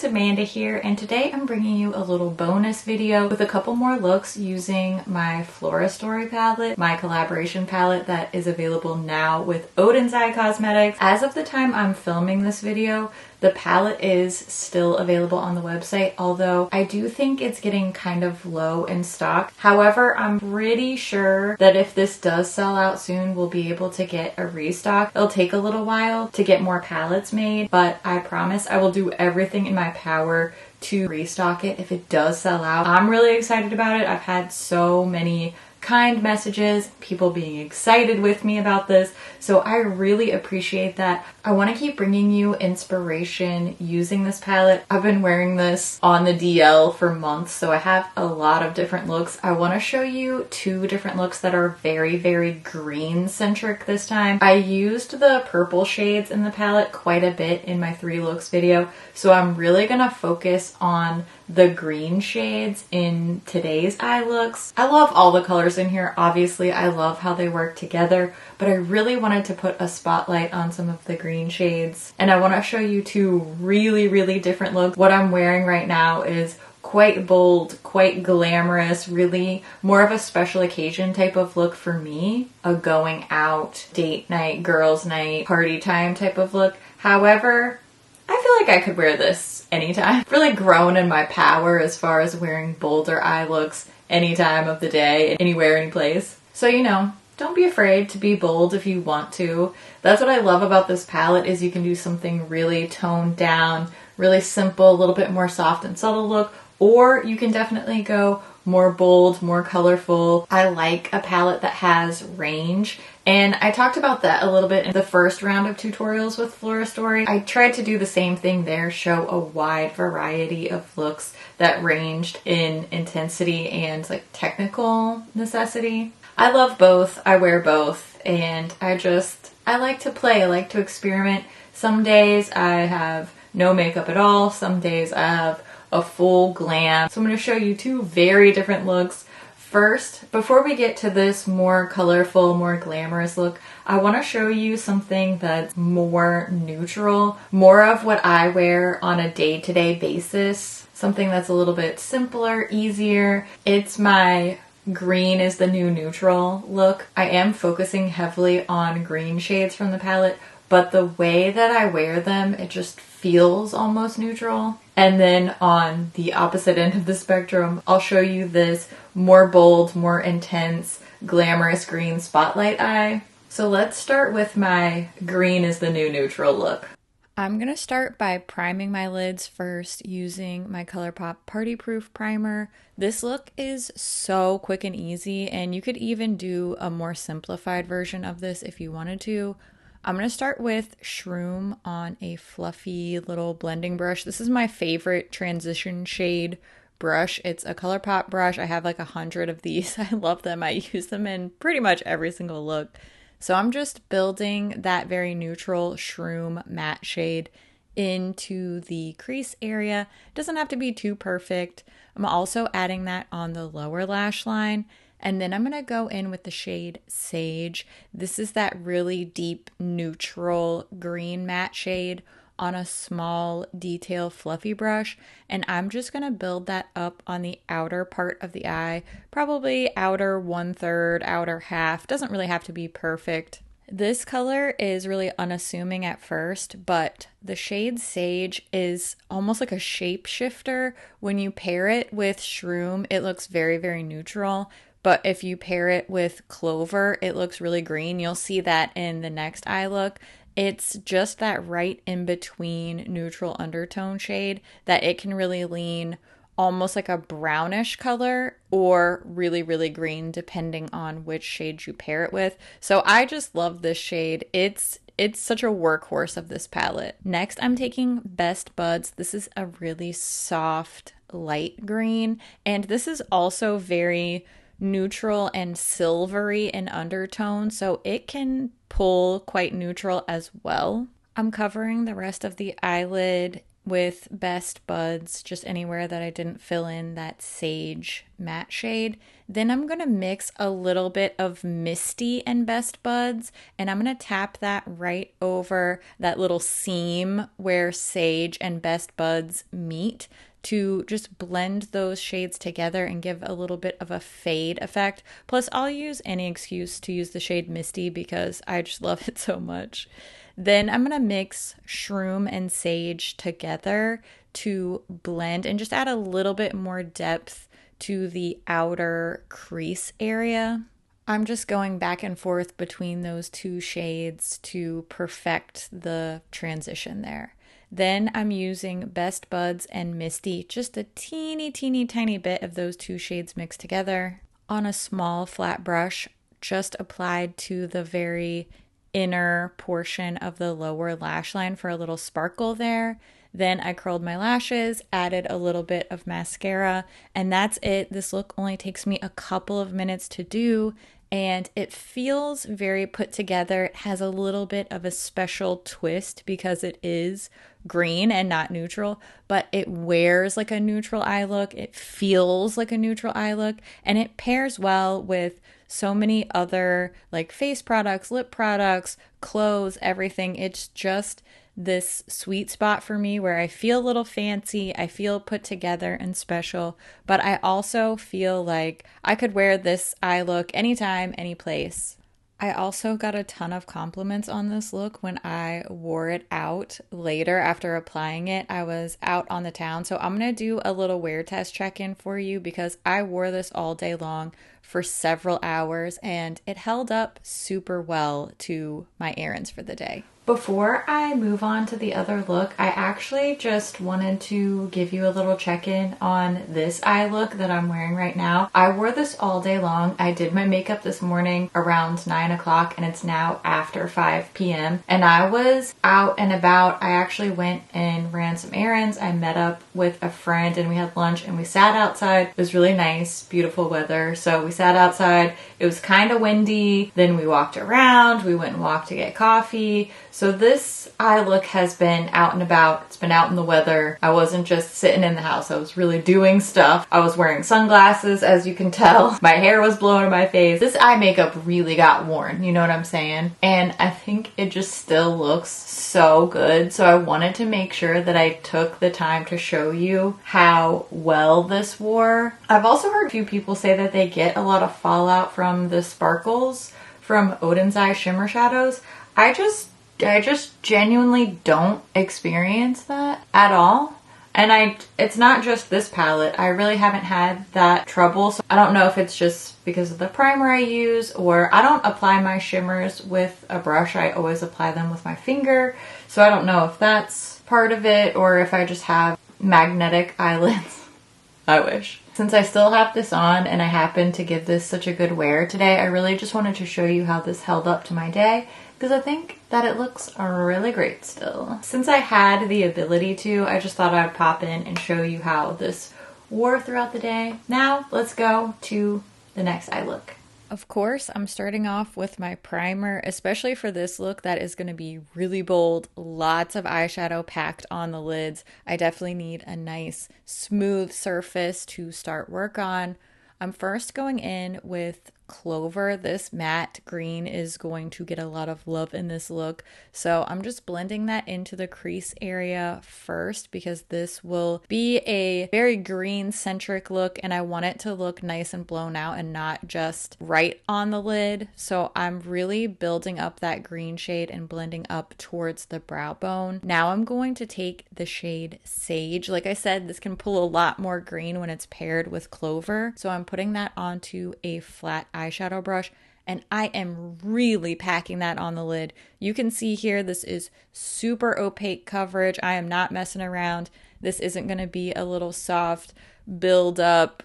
Amanda here, and today I'm bringing you a little bonus video with a couple more looks using my Flora Story palette, my collaboration palette that is available now with ODEN'S Eye Cosmetics. As of the time I'm filming this video, the palette is still available on the website, although I do think it's getting kind of low in stock. However, I'm pretty sure that if this does sell out soon, we'll be able to get a restock. It'll take a little while to get more palettes made, but I promise I will do everything in my power to restock it if it does sell out. I'm really excited about it. I've had so many kind messages, people being excited with me about this, so I really appreciate that. I want to keep bringing you inspiration using this palette. I've been wearing this on the DL for months, so I have a lot of different looks. I want to show you two different looks that are very, very green-centric this time. I used the purple shades in the palette quite a bit in my 3 looks video, so I'm really gonna focus on the green shades in today's eye looks. I love all the colors in here. Obviously, I love how they work together, but I really wanted to put a spotlight on some of the green shades. And I want to show you two really, really different looks. What I'm wearing right now is quite bold, quite glamorous, really more of a special occasion type of look for me. A going out, date night, girls night, party time type of look. However, I feel like I could wear this anytime. I've really grown in my power as far as wearing bolder eye looks any time of the day, anywhere, any place. So, you know, don't be afraid to be bold if you want to. That's what I love about this palette, is you can do something really toned down, really simple, a little bit more soft and subtle look, or you can definitely go more bold, more colorful. I like a palette that has range, and I talked about that a little bit in the first round of tutorials with Flora Story. I tried to do the same thing there, show a wide variety of looks that ranged in intensity and like technical necessity. I love both, I wear both, and I like to play, I like to experiment. Some days I have no makeup at all, some days I have a full glam. So I'm going to show you two very different looks. First, before we get to this more colorful, more glamorous look, I want to show you something that's more neutral, more of what I wear on a day-to-day basis, something that's a little bit simpler, easier. It's my green is the new neutral look. I am focusing heavily on green shades from the palette, but the way that I wear them, it just feels almost neutral. And then on the opposite end of the spectrum, I'll show you this more bold, more intense, glamorous green spotlight eye. So let's start with my green is the new neutral look. I'm going to start by priming my lids first using my ColourPop Party Proof Primer. This look is so quick and easy, and you could even do a more simplified version of this if you wanted to. I'm going to start with Shroom on a fluffy little blending brush. This is my favorite transition shade brush. It's a ColourPop brush. I have like 100 of these. I love them. I use them in pretty much every single look. So I'm just building that very neutral Shroom matte shade into the crease area. It doesn't have to be too perfect. I'm also adding that on the lower lash line. And then I'm going to go in with the shade Sage. This is that really deep neutral green matte shade on a small detail fluffy brush. And I'm just going to build that up on the outer part of the eye, probably outer 1/3, outer half. Doesn't really have to be perfect. This color is really unassuming at first, but the shade Sage is almost like a shapeshifter. When you pair it with Shroom, it looks very, very neutral. But if you pair it with Clover, it looks really green. You'll see that in the next eye look. It's just that right in between neutral undertone shade that it can really lean almost like a brownish color or really, really green depending on which shade you pair it with. So I just love this shade. It's such a workhorse of this palette. Next, I'm taking Best Buds. This is a really soft, light green. And this is also very neutral and silvery in undertone, so it can pull quite neutral as well. I'm covering the rest of the eyelid with Best Buds, just anywhere that I didn't fill in that sage matte shade. Then I'm going to mix a little bit of Misty and Best Buds, and I'm going to tap that right over that little seam where sage and Best Buds meet to just blend those shades together and give a little bit of a fade effect. Plus, I'll use any excuse to use the shade Misty because I just love it so much. Then I'm going to mix Shroom and Sage together to blend and just add a little bit more depth to the outer crease area. I'm just going back and forth between those two shades to perfect the transition there. Then I'm using Best Buds and Misty, just a teeny tiny bit of those two shades mixed together on a small flat brush, just applied to the very inner portion of the lower lash line for a little sparkle there. Then I curled my lashes, added a little bit of mascara, and that's it. This look only takes me a couple of minutes to do, and it feels very put together. It has a little bit of a special twist because it is green and not neutral, but it wears like a neutral eye look. It feels like a neutral eye look, and it pairs well with so many other like face products, lip products, clothes, everything. It's just this sweet spot for me where I feel a little fancy, I feel put together and special, but I also feel like I could wear this eye look anytime, any place. I also got a ton of compliments on this look when I wore it out later after applying it. I was out on the town, so I'm going to do a little wear test check-in for you because I wore this all day long for several hours and it held up super well to my errands for the day. Before I move on to the other look, I actually just wanted to give you a little check-in on this eye look that I'm wearing right now. I wore this all day long. I did my makeup this morning around 9 o'clock and it's now after 5 p.m. and I was out and about. I actually went and ran some errands. I met up with a friend and we had lunch and we sat outside. It was really nice, beautiful weather. So we sat outside. It was kind of windy. Then we walked around. We went and walked to get coffee. So this eye look has been out and about. It's been out in the weather. I wasn't just sitting in the house. I was really doing stuff. I was wearing sunglasses, as you can tell. My hair was blowing in my face. This eye makeup really got worn, you know what I'm saying? And I think it just still looks so good. So I wanted to make sure that I took the time to show you how well this wore. I've also heard a few people say that they get a lot of fallout from the sparkles from ODEN'S shimmer shadows. I just genuinely don't experience that at all. And it's not just this palette. I really haven't had that trouble. So I don't know if it's just because of the primer I use, or I don't apply my shimmers with a brush. I always apply them with my finger. So I don't know if that's part of it or if I just have magnetic eyelids. I wish. Since I still have this on and I happen to give this such a good wear today, I really just wanted to show you how this held up to my day, because I think that it looks really great still. Since I had the ability to, I just thought I'd pop in and show you how this wore throughout the day. Now, let's go to the next eye look. Of course, I'm starting off with my primer, especially for this look that is going to be really bold, lots of eyeshadow packed on the lids. I definitely need a nice smooth surface to start work on. I'm first going in with Clover. This matte green is going to get a lot of love in this look. So I'm just blending that into the crease area first because this will be a very green-centric look and I want it to look nice and blown out and not just right on the lid. So I'm really building up that green shade and blending up towards the brow bone. Now I'm going to take the shade Sage. Like I said, this can pull a lot more green when it's paired with Clover. So I'm putting that onto a flat eyeshadow brush and I am really packing that on the lid. You can see here this is super opaque coverage. I am not messing around. This isn't going to be a little soft build up,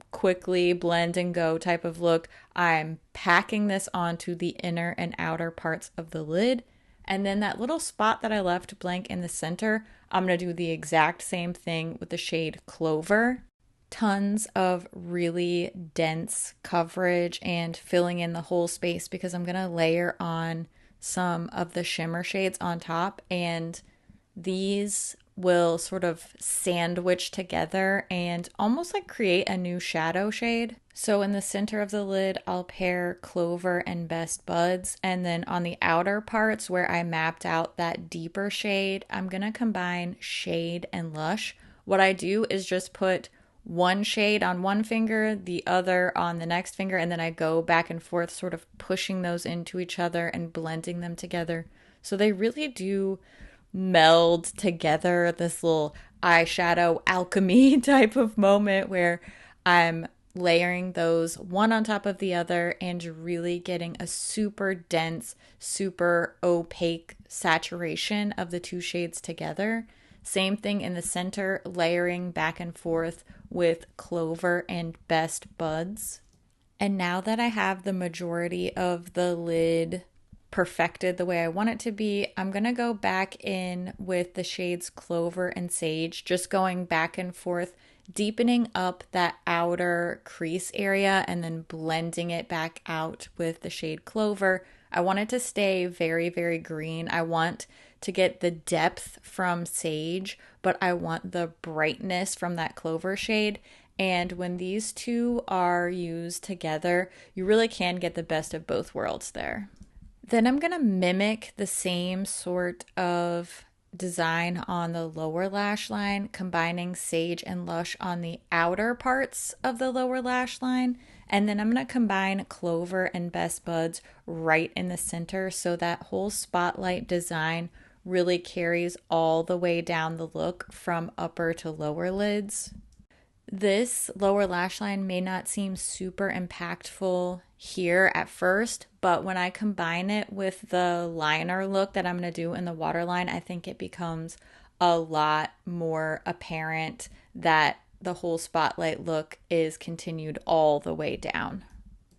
quickly blend and go type of look. I'm packing this onto the inner and outer parts of the lid, and then that little spot that I left blank in the center, I'm going to do the exact same thing with the shade Clover. Tons of really dense coverage and filling in the whole space because I'm going to layer on some of the shimmer shades on top, and these will sort of sandwich together and almost like create a new shadow shade. So in the center of the lid, I'll pair Clover and Best Buds. And then on the outer parts where I mapped out that deeper shade, I'm gonna combine Shade and Lush. What I do is just put one shade on one finger, the other on the next finger, and then I go back and forth, sort of pushing those into each other and blending them together. So they really do meld together, this little eyeshadow alchemy type of moment where I'm layering those one on top of the other and really getting a super dense, super opaque saturation of the two shades together. Same thing in the center, layering back and forth with Clover and Best Buds. And now that I have the majority of the lid perfected the way I want it to be, I'm going to go back in with the shades Clover and Sage, just going back and forth, deepening up that outer crease area and then blending it back out with the shade Clover. I want it to stay very, very green. I want to get the depth from Sage, but I want the brightness from that Clover shade. And when these two are used together, you really can get the best of both worlds there. Then I'm going to mimic the same sort of design on the lower lash line, combining Sage and Lush on the outer parts of the lower lash line. And then I'm going to combine Clover and Best Buds right in the center, so that whole spotlight design really carries all the way down the look from upper to lower lids. This lower lash line may not seem super impactful here at first, but when I combine it with the liner look that I'm going to do in the waterline, I think it becomes a lot more apparent that the whole spotlight look is continued all the way down.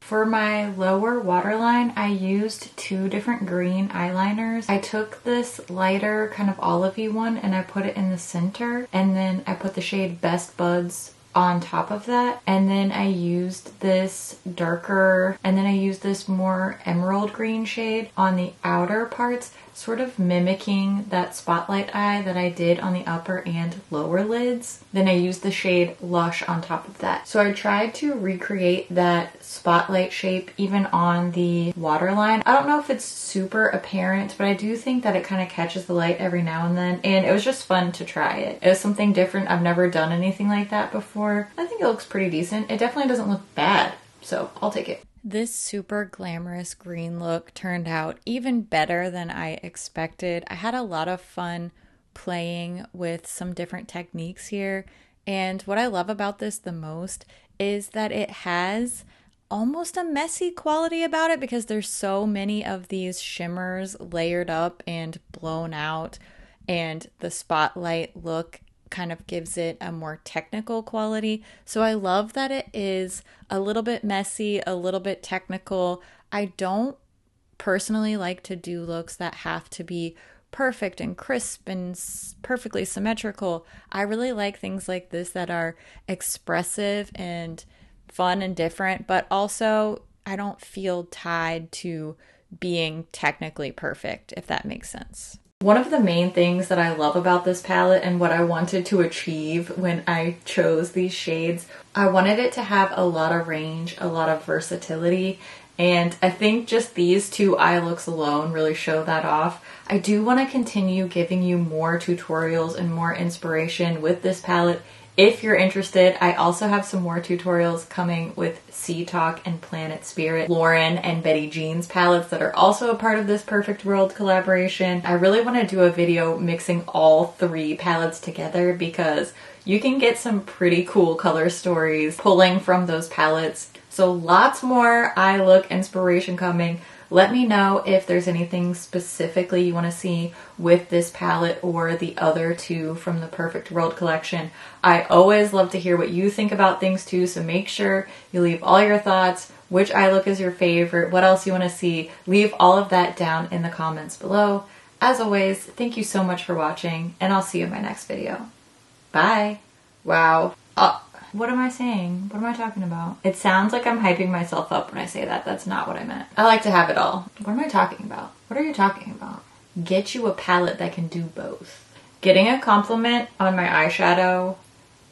For my lower waterline, I used two different green eyeliners. I took this lighter kind of olivey one and I put it in the center, and then I put the shade Best Buds on top of that, and then I used this darker, and then I used this more emerald green shade on the outer parts, sort of mimicking that spotlight eye that I did on the upper and lower lids. Then I used the shade Lush on top of that. So I tried to recreate that spotlight shape even on the waterline. I don't know if it's super apparent, but I do think that it kind of catches the light every now and then, and it was just fun to try it. It was something different. I've never done anything like that before. I think it looks pretty decent. It definitely doesn't look bad, so I'll take it. This super glamorous green look turned out even better than I expected. I had a lot of fun playing with some different techniques here, and what I love about this the most is that it has almost a messy quality about it, because there's so many of these shimmers layered up and blown out, and the spotlight look kind of gives it a more technical quality. So I love that it is a little bit messy, a little bit technical. I don't personally like to do looks that have to be perfect and crisp and perfectly symmetrical. I really like things like this that are expressive and fun and different, but also I don't feel tied to being technically perfect, if that makes sense. One of the main things that I love about this palette and what I wanted to achieve when I chose these shades, I wanted it to have a lot of range, a lot of versatility, and I think just these two eye looks alone really show that off. I do want to continue giving you more tutorials and more inspiration with this palette. If you're interested, I also have some more tutorials coming with Sea Talk and Planet Spirit, Lauren and Betty Jean's palettes that are also a part of this Perfect World collaboration. I really want to do a video mixing all three palettes together, because you can get some pretty cool color stories pulling from those palettes. So lots more eye look inspiration coming. Let me know if there's anything specifically you want to see with this palette or the other two from the Perfect World collection. I always love to hear what you think about things too, so make sure you leave all your thoughts, which eye look is your favorite, what else you want to see. Leave all of that down in the comments below. As always, thank you so much for watching, and I'll see you in my next video. Bye! Wow. What am I saying? What am I talking about? It sounds like I'm hyping myself up when I say that. That's not what I meant. I like to have it all. What am I talking about? What are you talking about? Get you a palette that can do both. Getting a compliment on my eyeshadow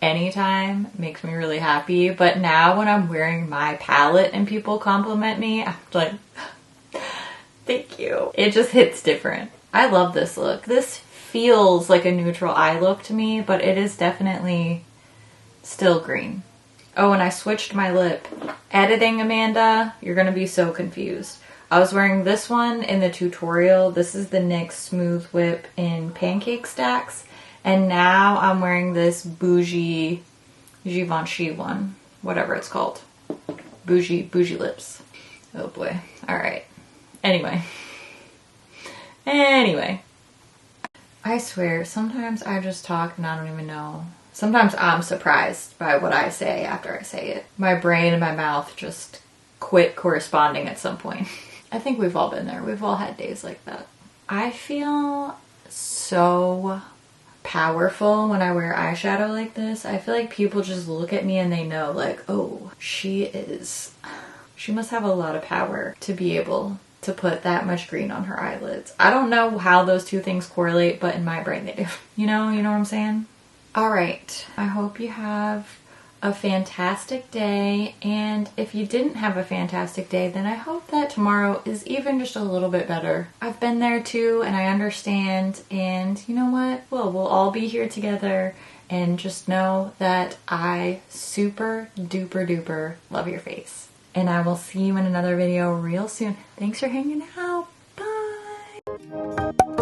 anytime makes me really happy, but now when I'm wearing my palette and people compliment me, I'm like, thank you. It just hits different. I love this look. This feels like a neutral eye look to me, but it is definitely still green. Oh, and I switched my lip. Editing, Amanda, you're gonna be so confused. I was wearing this one in the tutorial. This is the NYX Smooth Whip in Pancake Stacks. And now I'm wearing this bougie Givenchy one, whatever it's called. Bougie lips. Oh boy. All right. Anyway. I swear, sometimes I just talk and I don't even know. Sometimes I'm surprised by what I say after I say it. My brain and my mouth just quit corresponding at some point. I think we've all been there. We've all had days like that. I feel so powerful when I wear eyeshadow like this. I feel like people just look at me and they know, like, oh, she must have a lot of power to be able to put that much green on her eyelids. I don't know how those two things correlate, but in my brain they do. You know what I'm saying? All right, I hope you have a fantastic day, and if you didn't have a fantastic day, then I hope that tomorrow is even just a little bit better. I've been there too, and I understand, and you know what? Well, we'll all be here together, and just know that I super duper duper love your face. And I will see you in another video real soon. Thanks for hanging out. Bye!